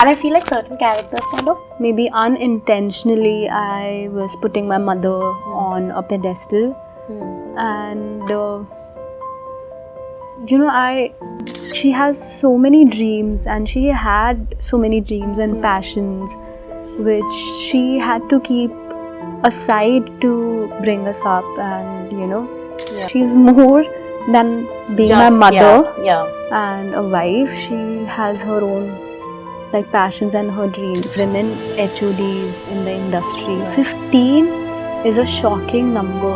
And I feel like certain characters kind of maybe unintentionally I was putting my mother on a pedestal, and she has so many dreams, and she had so many dreams and passions which she had to keep aside to bring us up. And she's more than being my mother and a wife. She has her own passions and her dreams. Women HODs in the industry, 15 is a shocking number.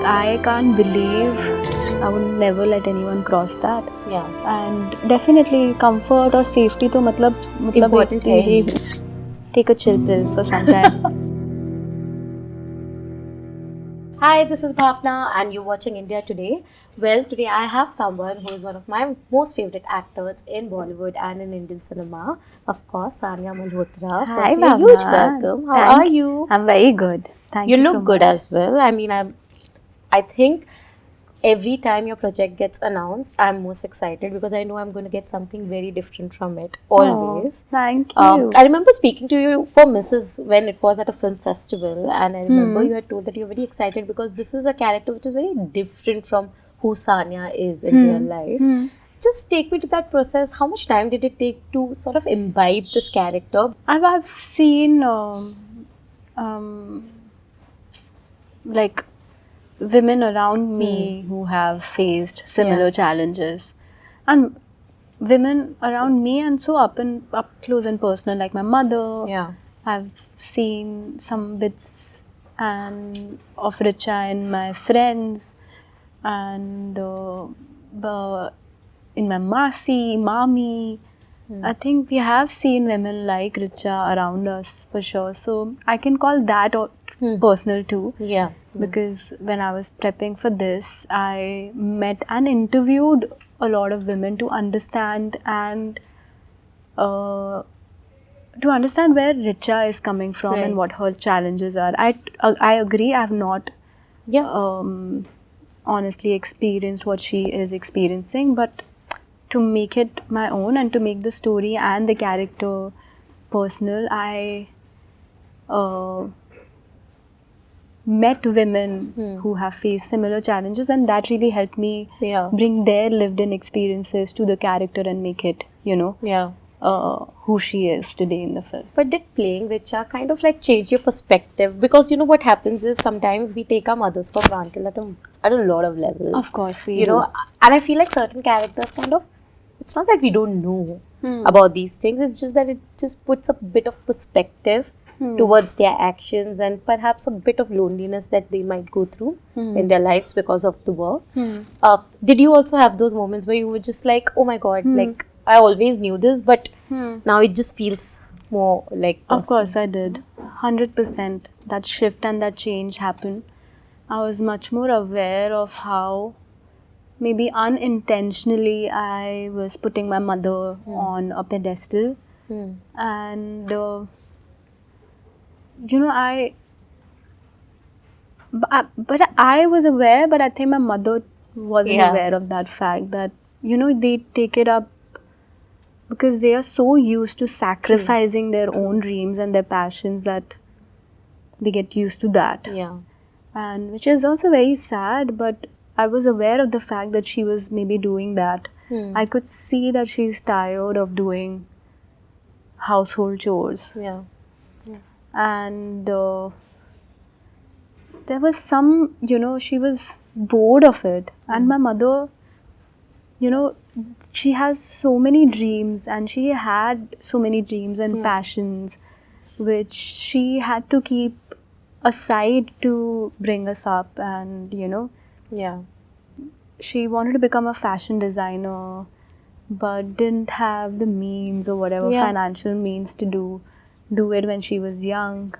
I can't believe, I would never let anyone cross that. And definitely comfort or safety to important hai. Take a chill pill for some time. Hi, this is Bhavna and you're watching India Today. Well, today I have someone who is one of my most favorite actors in Bollywood and in Indian cinema. Of course, Sania Malhotra. Hi, Firstly, a huge welcome. How are you? I'm very good. Thank you. You look so good much. as well. I mean, I think every time your project gets announced, I'm most excited because I know I'm going to get something very different from it. Always. Oh, thank you. I remember speaking to you for Mrs. when it was at a film festival, and I remember you had told that you're very excited because this is a character which is very different from who Sania is in real life. Just take me to that process. How much time did it take to sort of imbibe this character? I've seen women around me who have faced similar challenges, and women around me, and so up close and personal, like my mother. I've seen some bits and of Richa in my friends, and in my Mami. I think we have seen women like Richa around us for sure. So I can call that personal too. Because when I was prepping for this, I met and interviewed a lot of women to understand and where Richa is coming from and what her challenges are. I agree. I have not honestly experienced what she is experiencing, but to make it my own and to make the story and the character personal, I met women who have faced similar challenges, and that really helped me bring their lived-in experiences to the character and make it, who she is today in the film. But did playing Richa kind of like change your perspective? Because you know what happens is sometimes we take our mothers for granted at a lot of levels. Of course, we do. Know, and I feel like certain characters kind of, it's not that we don't know about these things, it's just that it just puts a bit of perspective towards their actions and perhaps a bit of loneliness that they might go through in their lives because of the work. Did you also have those moments where you were just like, oh my god, like I always knew this, but now it just feels more like personal? Of course I did. 100%. That shift and that change happened. I was much more aware of how maybe unintentionally I was putting my mother on a pedestal. And but I was aware, but I think my mother wasn't aware of that fact that they take it up because they are so used to sacrificing their own dreams and their passions that they get used to that. And which is also very sad, but I was aware of the fact that she was maybe doing that. I could see that she's tired of doing household chores. And there was some, she was bored of it. And my mother, she has so many dreams, and she had so many dreams and passions which she had to keep aside to bring us up. And she wanted to become a fashion designer but didn't have the means or whatever financial means to do it when she was young.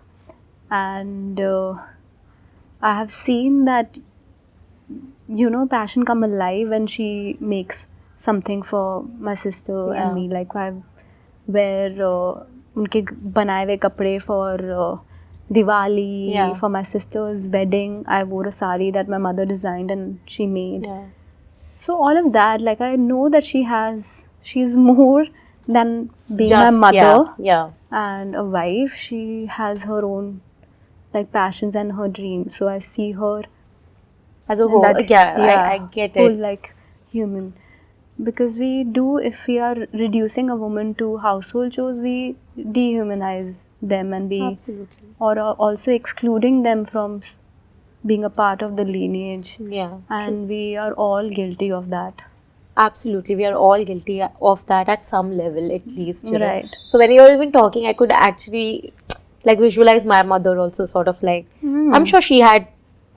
And I have seen that passion come alive when she makes something for my sister and me. Like I wear unke banaye hue kapde for Diwali, for my sister's wedding. I wore a sari that my mother designed and she made. So all of that, like I know that she's more than being Just, my mother yeah. and a wife. She has her own like passions and her dreams. So I see her As a in whole, that, I get whole it. like human. Because we do, if we are reducing a woman to household chores, we dehumanize them, and we Absolutely. or are also excluding them from being a part of the lineage. Yeah. And we are all guilty of that. Absolutely, we are all guilty of that at some level, at least. You know? Right. So when you were even talking, I could actually like visualize my mother also, sort of like. I'm sure she had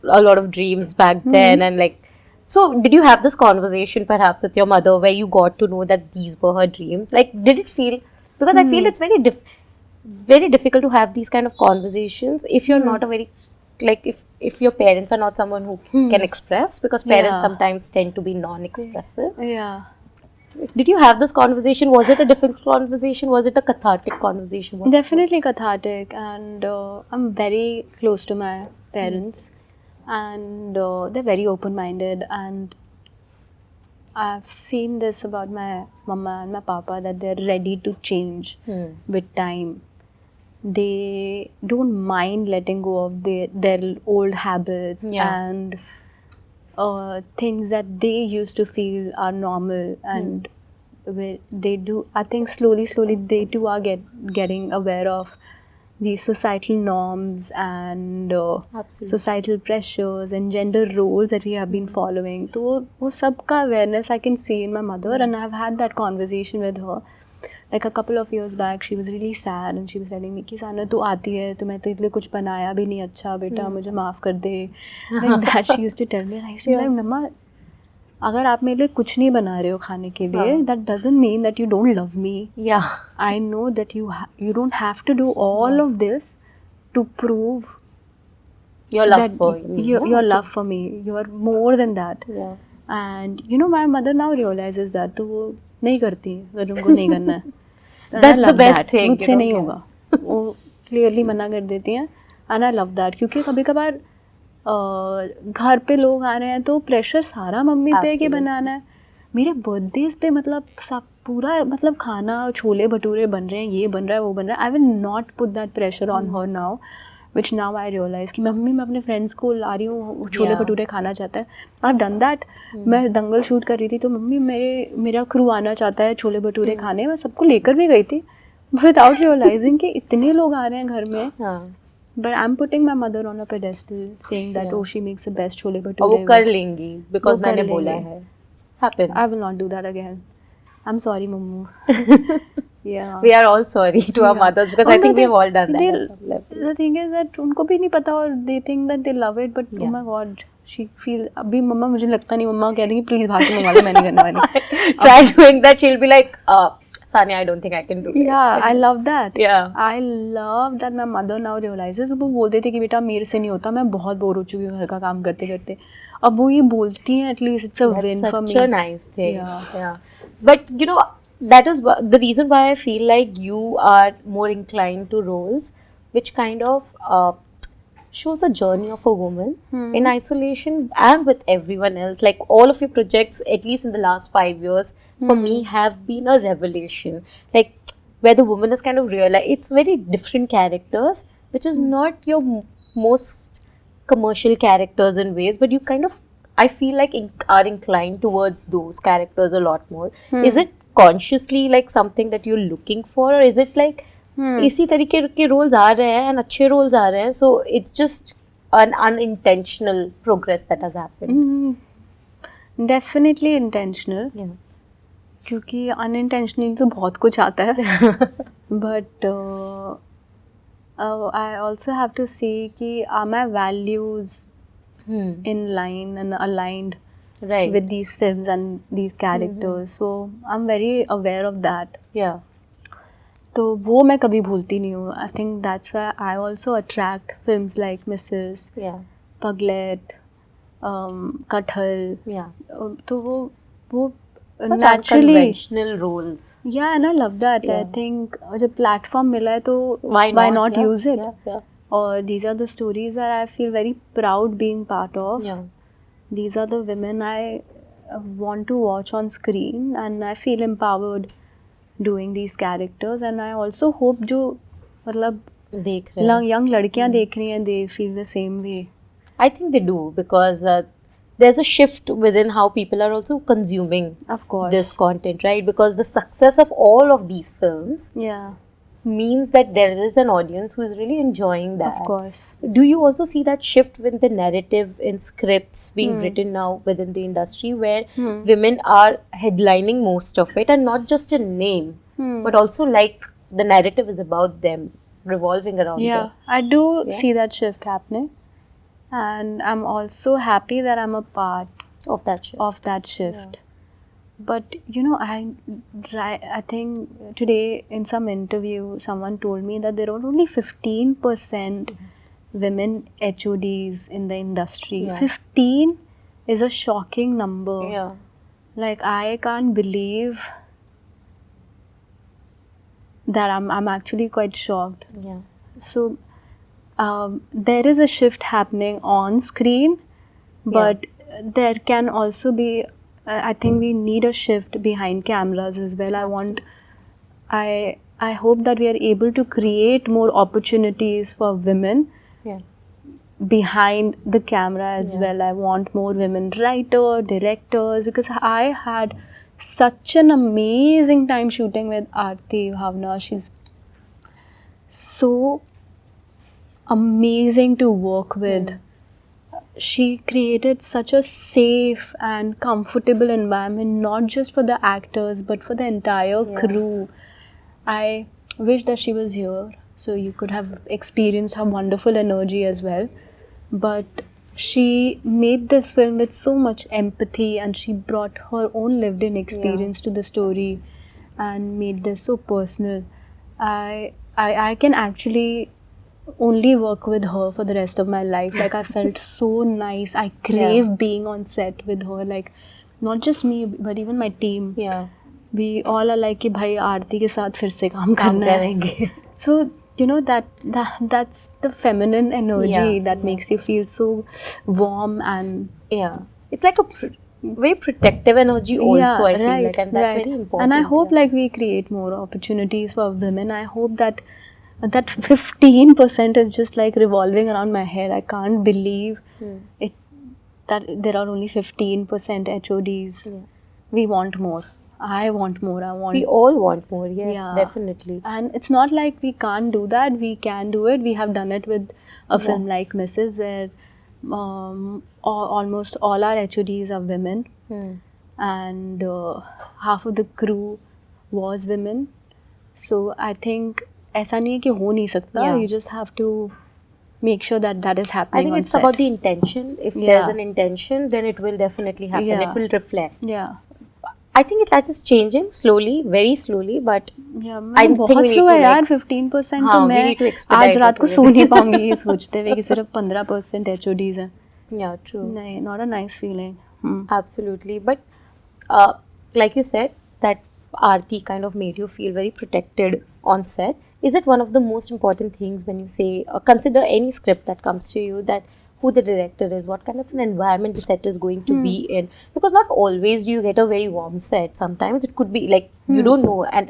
a lot of dreams back then, and like. So did you have this conversation perhaps with your mother where you got to know that these were her dreams? Like, did it feel? Because I feel it's very difficult to have these kind of conversations if you're not a very like if your parents are not someone who can express, because parents Yeah. sometimes tend to be non-expressive. Yeah. Did you have this conversation? Was it a difficult conversation? Was it a cathartic conversation? Definitely cathartic, and I'm very close to my parents, and they're very open-minded, and I've seen this about my mama and my papa, that they're ready to change with time. They don't mind letting go of their old habits Yeah. and things that they used to feel are normal, and where they do, I think slowly they too are getting aware of these societal norms and Absolutely. societal pressures and gender roles that we have been following. तो वो सब का awareness I can see in my mother, and I've had that conversation with her. Like a couple of years back, she was really sad and she was telling me कि साना तू आती है तो मैं तेरे लिए कुछ बनाया भी नहीं अच्छा बेटा, मुझे माफ़ कर दे. Like that she used to tell me, and I used to be like, मम्मा अगर आप मेरे लिए कुछ नहीं बना रहे हो खाने के लिए, that doesn't mean that you don't love me. Yeah. I know that you don't have to do all of this to prove Your love that for me. your love for me. You are more than that. Yeah. And you know, my mother now realizes that तो वो नहीं करती अगर उनको नहीं करना है. And That's I the love best that. thing, मुझसे you know. नहीं होगा. वो क्लियरली मना कर देती हैं. And I love that, क्योंकि कभी कभार घर पे लोग आ रहे हैं तो प्रेशर सारा मम्मी पे है कि Absolutely. बनाना है. मेरे बर्थडेज पे मतलब सब पूरा मतलब खाना छोले भटूरे बन रहे हैं, ये बन रहा है, वो बन रहा है. I will not put that pressure on her now, which now I realise कि मम्मी मैं अपने फ्रेंड्स को ला रही हूँ, छोले Yeah. भटूरे खाना चाहता है. I have done that. मैं दंगल शूट कर रही थी तो मम्मी मेरा क्रू आना चाहता है छोले भटूरे खाने. मैं सबको लेकर भी गई थी विदाउट रियलाइजिंग कि इतने लोग आ रहे हैं घर में. हाँ. But I'm putting my mother on a pedestal, saying that Yeah. oh, she makes the best chole और bhature. वो कर लेंगी because वो कर मैंने बोला लेंगी. है. Happens. I will not do that again. I'm sorry, Mummu. Yeah. We are all sorry to our mothers because I Oh, no, think we have all done that they- at some level. The thing is that उनको भी नहीं पता और they think that they love it, but oh Yeah. my god, she feel अभी मम्मा मुझे लगता नहीं, मम्मा कह देंगी प्लीज बाहर से मंगवा लो, मैं नहीं करने वाली. Try doing that, she'll be like, Sania, I don't think I can do it. Yeah, I love that. Yeah. I love that my mother now realizes. वो बोलते थे कि बेटा मेरे से नहीं होता, मैं बहुत बोर हो चुकी हूँ घर का काम करते करते. अब वो ये बोलती हैं, at least it's a win for me. Such a nice thing. Yeah. But you know, that is the reason why I feel like you are more inclined to roles which kind of shows the journey of a woman in isolation and with everyone else. Like all of your projects, at least in the last 5 years, for me have been a revelation. Like where the woman is kind of realized it's very different characters, which is not your most commercial characters in ways, but you kind of, I feel like are inclined towards those characters a lot more. Is it consciously like something that you're looking for, or is it like इसी तरीके के roles आ रहे हैं and अच्छे roles आ रहे हैं, so it's just an unintentional progress that has happened? Definitely intentional. Yeah. क्योंकि unintentionally तो बहुत कुछ आता है. But I also have to say कि are my values in line and aligned Right. with these films and these characters. So I'm very aware of that. Yeah. तो वो मैं कभी भूलती नहीं हूँ. I think that's why I also attract films like Mrs. Yeah. Paglet, Kathal. Yeah. तो वो Such naturally, unconventional roles. yeah, and I love that. Yeah. I think जब platform मिला है तो Why not? Yeah. use it? Yeah. Yeah. Or these are the stories that I feel very proud being part of. Yeah. These are the women I want to watch on screen, and I feel empowered doing these characters, and I also hope जो मतलब देख रहे हैं. young लड़कियाँ देख रही हैं, they feel the same way. I think they do, because there's a shift within how people are also consuming Of course. this content, right? Because the success of all of these films Yeah, means that there is an audience who is really enjoying that. of course. Do you also see that shift with the narrative in scripts being written now within the industry, where women are headlining most of it, and not just a name, but also like the narrative is about them, revolving around Yeah, them? I do Yeah. see that shift happening, and I'm also happy that I'm a part Of that shift. of that shift. But you know, I think today in some interview someone told me that there are only 15% women HODs in the industry. Yeah. 15 is a shocking number. Yeah. Like, I can't believe that. I'm actually quite shocked. Yeah. So there is a shift happening on screen, but there can also be, I think we need a shift behind cameras as well. I hope that we are able to create more opportunities for women Yeah. behind the camera as Yeah. well. I want more women writers, directors, because I had such an amazing time shooting with Aarti Bhavna. She's so amazing to work with. She created such a safe and comfortable environment, not just for the actors but for the entire crew. I wish that she was here so you could have experienced her wonderful energy as well. But she made this film with so much empathy, and she brought her own lived in experience to the story and made this so personal. I can actually only work with her for the rest of my life. Like, I felt so nice. I crave being on set with her. Like, not just me but even my team. Yeah. We all are like कि भाई आरती के साथ फिर से काम करना है. So you know that's the feminine energy that makes you feel so warm, and Yeah. It's like a very protective energy also, I feel like, and that's very important. And I hope like we create more opportunities for women. I hope that 15% is just like revolving around my head. I can't believe it that there are only 15% HODs. Yeah. We want more. I want more. I want. We all want more, yes, Yeah. definitely. And it's not like we can't do that. We can do it. We have done it with a film like Mrs., where almost all our HODs are women, and half of the crew was women. So I think ऐसा नहीं है कि हो नहीं सकता. Yeah. You just have to make sure that that is I happening think on it's set. about the intention. If there's an intention, then it will definitely happen. Yeah. It will reflect. Yeah. I think that is changing slowly, very slowly, but Yeah, I think बहुत we need slow to है यार. like- 15% हाँ, तो we मैं need to expedite आज रात it को a so little. नहीं पाऊंगी ये सोचते हुए कि सिर्फ 15% HODs हैं. yeah, true. नहीं, not a nice feeling. Absolutely. But like you said, that Aarti kind of made you feel very protected on set. Is it one of the most important things when you say, consider any script that comes to you, that who the director is, what kind of an environment the set is going to be in? Because not always do you get a very warm set. Sometimes it could be like, you don't know. And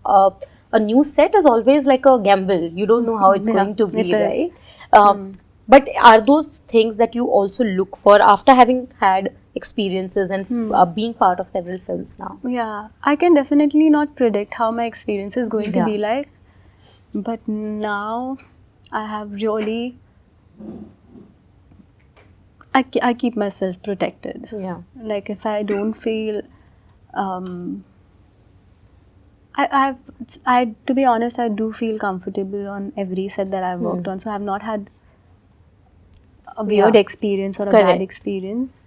a new set is always like a gamble. You don't know how it's going to be, it is. right? But are those things that you also look for after having had experiences and being part of several films now? Yeah, I can definitely not predict how my experience is going to Yeah. be like. But now I have really, I keep myself protected. Yeah. Like, if I don't feel, I to be honest, I do feel comfortable on every set that I've worked on. So I've not had a weird experience or a Correct. bad experience.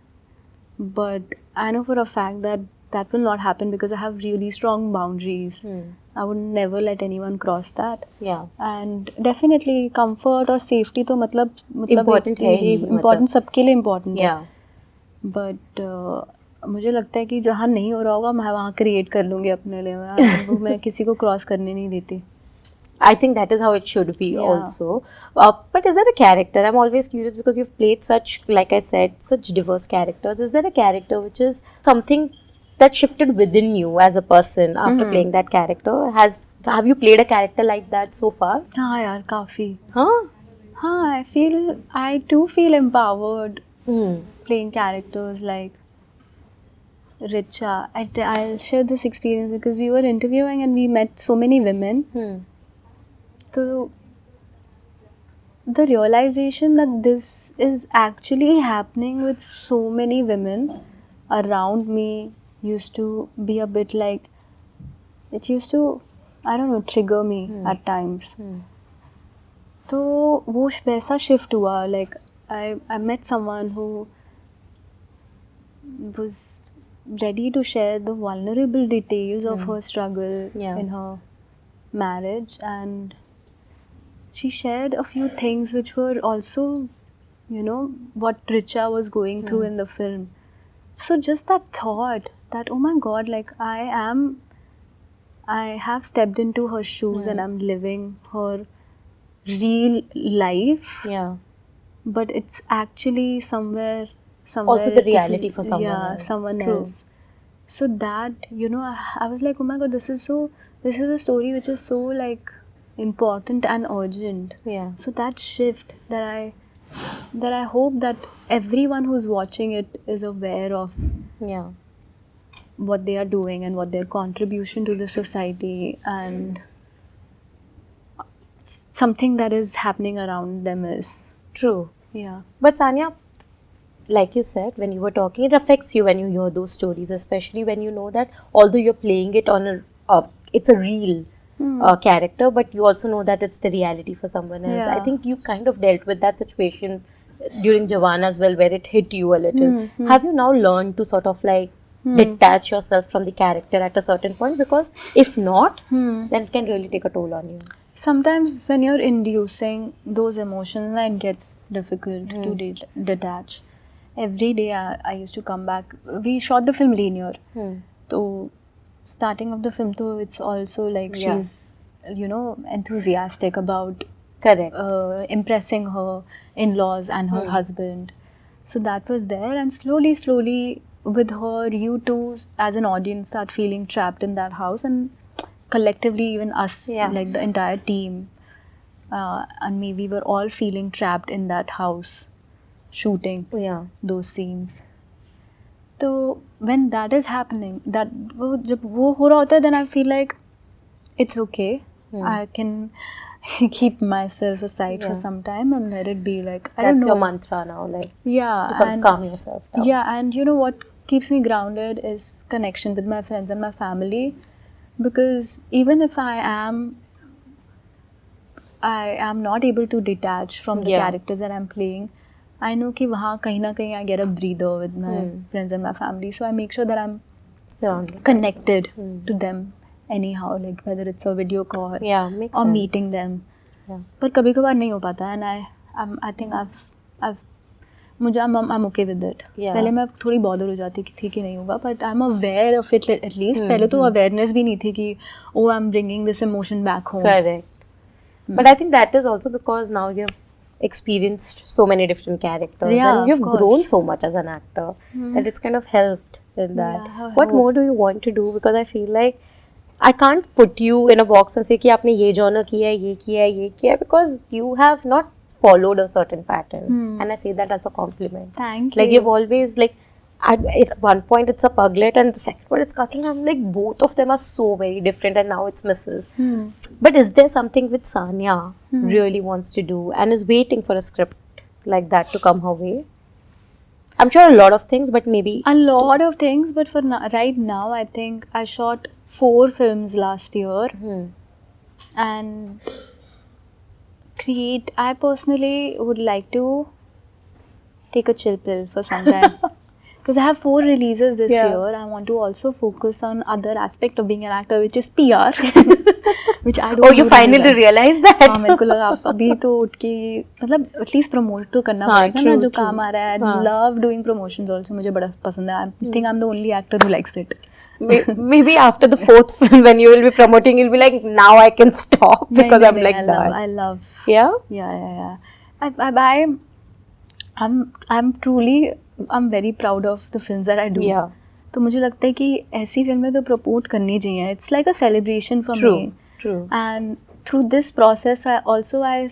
But I know for a fact that that will not happen because I have really strong boundaries. I would never let anyone cross that. Yeah. And definitely comfort और safety तो मतलब Important है ही, important सबके लिए important है. Yeah. But मुझे लगता है कि जहाँ नहीं हो रहा होगा मैं वहाँ create कर लूँगी अपने लिए. वो मैं किसी को cross करने नहीं देती. I think that is how it should be also. But is there a character? I'm always curious because you've played such, like I said, such diverse characters. Is there a character which is something that shifted within you as a person after playing that character? Have you played a character like that so far? हाँ यार काफ़ी. Huh? हाँ, I do feel empowered Hmm. playing characters like Richa. I'll share this experience because we were interviewing and we met so many women. So the realization that this is actually happening with so many women around me used to be a bit like, it used to, I don't know, trigger me at times. तो वो वैसा shift हुआ. Like I met someone who was ready to share the vulnerable details of her struggle in her marriage, and she shared a few things which were also, you know, what Richa was going through in the film. So just that thought that, oh my God, like I have stepped into her shoes and I'm living her real life. Yeah. But it's actually somewhere Also the reality for someone else. Someone True. else. So that, you know, I was like, oh my God, this is a story which is so like important and urgent. Yeah. So that shift that I hope that everyone who's watching it is aware of what they are doing and what their contribution to the society and something that is happening around them is. True. Yeah. But Sanya, like you said, when you were talking, it affects you when you hear those stories, especially when you know that although you're playing it on it's a real character, but you also know that it's the reality for someone else. Yeah. I think you kind of dealt with that situation during Jawan as well, where it hit you a little. Have you now learned to sort of like detach yourself from the character at a certain point? Because if not, then it can really take a toll on you. Sometimes when you're inducing those emotions, it gets difficult to detach. Every day I used to come back. We shot the film linear. So starting of the film, so it's also like she's, you know, enthusiastic about impressing her in-laws and her husband. So that was there, and slowly with her, you too as an audience start feeling trapped in that house, and collectively even us, like the entire team and me, we were all feeling trapped in that house shooting those scenes. So when that is happening, जब वो हो रहा होता है, then I feel like it's okay. I can keep myself aside for some time and let it be. Like I don't know. That's your mantra now, like to sort of calm yourself down. Yeah, and you know what keeps me grounded is connection with my friends and my family, because even if I am not able to detach from the characters that I'm playing, I know कि वहाँ कहीं ना कहीं I get a breather with my friends and my family, so I make sure that I'm connected to them anyhow, like whether it's a video call or meeting them. पर कभी कभार नहीं हो पाता, and I think I'm okay with it. पहले मैं थोड़ी bother हो जाती थी कि नहीं होगा, but I'm aware of it at least. पहले तो awareness भी नहीं थी कि oh, I'm bringing this emotion back home. Correct. But I think that is also because now you have experienced so many different characters and you've grown so much as an actor that it's kind of helped in that. What more do you want to do? Because I feel like I can't put you in a box and say कि आपने ये genre किया, ये किया, ये किया, because you have not followed a certain pattern, and I say that as a compliment. Thank you. Like you've always like at one point it's a Puglet and the second one it's Kathleen. I'm like both of them are so very different, and now it's Mrs. But is there something which Sanya really wants to do and is waiting for a script like that to come her way? I'm sure a lot of things, but maybe a lot of things. But for right now, I think I shot 4 films last year, and I personally would like to take a chill pill for some time. Because I have 4 releases this year. I want to also focus on other aspect of being an actor, which is PR. Which I don't. Oh, you finally realized that? हाँ, मेरे को लगा आप अभी तो उठ के मतलब at least promote तो करना पड़ेगा ना जो काम आ रहा है. I love doing promotions also. मुझे बड़ा पसंद है. I think I'm the only actor who likes it. Maybe after the 4th film, when you will be promoting, you'll be like, now I can stop because I'm like that. I love. Yeah. I'm very proud of the films that I do. Yeah. तो मुझे लगता है कि ऐसी फिल्में तो प्रपोर्ट करनी चाहिए. It's like a celebration for True, me. true. And through this process I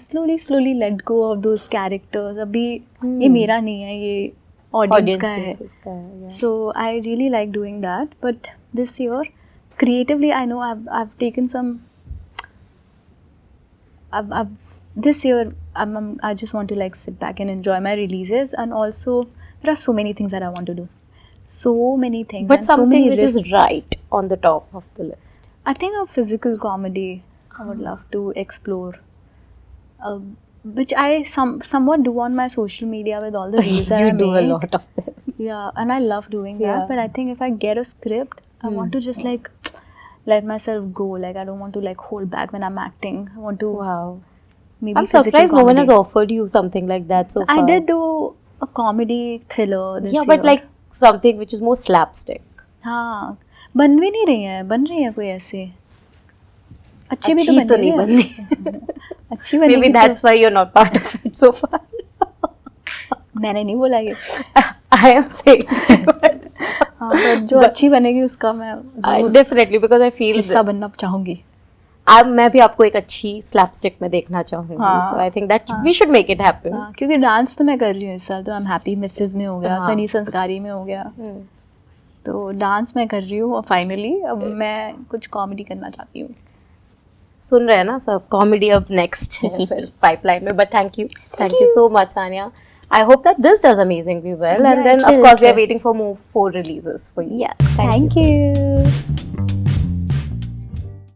slowly let go of those characters. अभी ये मेरा नहीं है, ये audience का है. Audiences का है, yeah. So I really like doing that. But this year creatively I know I've taken some I've this year I just want to like sit back and enjoy my releases, and also there are so many things that I want to do. So many things. But and so something many which risks. is right on the top of the list. I think a physical comedy I would love to explore, which I somewhat do on my social media with all the reels that You I do a make. lot of them. Yeah, and I love doing that. Yeah. But I think if I get a script, I want to just like let myself go. Like I don't want to like hold back when I'm acting. I want to Wow. maybe. I'm physical surprised no one has comedy. offered you something like that so far. I did do a comedy thriller this Yeah, year. but like something which is more slapstick. हाँ, बन भी नहीं रही है. बन रही है कोई ऐसे अच्छी भी तो अच्छी तो बन नहीं रही बनी. है. अच्छी बनेगी Maybe तो- that's why you're not part of it so far. मैंने नहीं बोला ये. I am saying हाँ, but जो अच्छी बनेगी उसका मैं जरूर definitely because I feel हिस्सा बनना चाहूंगी. मैं भी आपको एक अच्छी slapstick में देखना चाहूंगी. हाँ. So I think that we should make it happen. हाँ, क्योंकि डांस तो मैं कर रही हूँ इस साल, तो आई एम हैप्पी मिसेज में हो गया, हाँ. सनी संस्कारी में हो गया, तो डांस मैं कर रही हूँ. और फाइनली अब मैं कुछ कॉमेडी करना चाहती हूँ. सुन रहे हैं ना सब, कॉमेडी अब नेक्स्ट है फिर पाइपलाइन में. But thank you so much Sania. I hope that this does amazingly well, and Yeah, then it of will, course we it are will. waiting for more 4 releases for you. Yeah, thank you.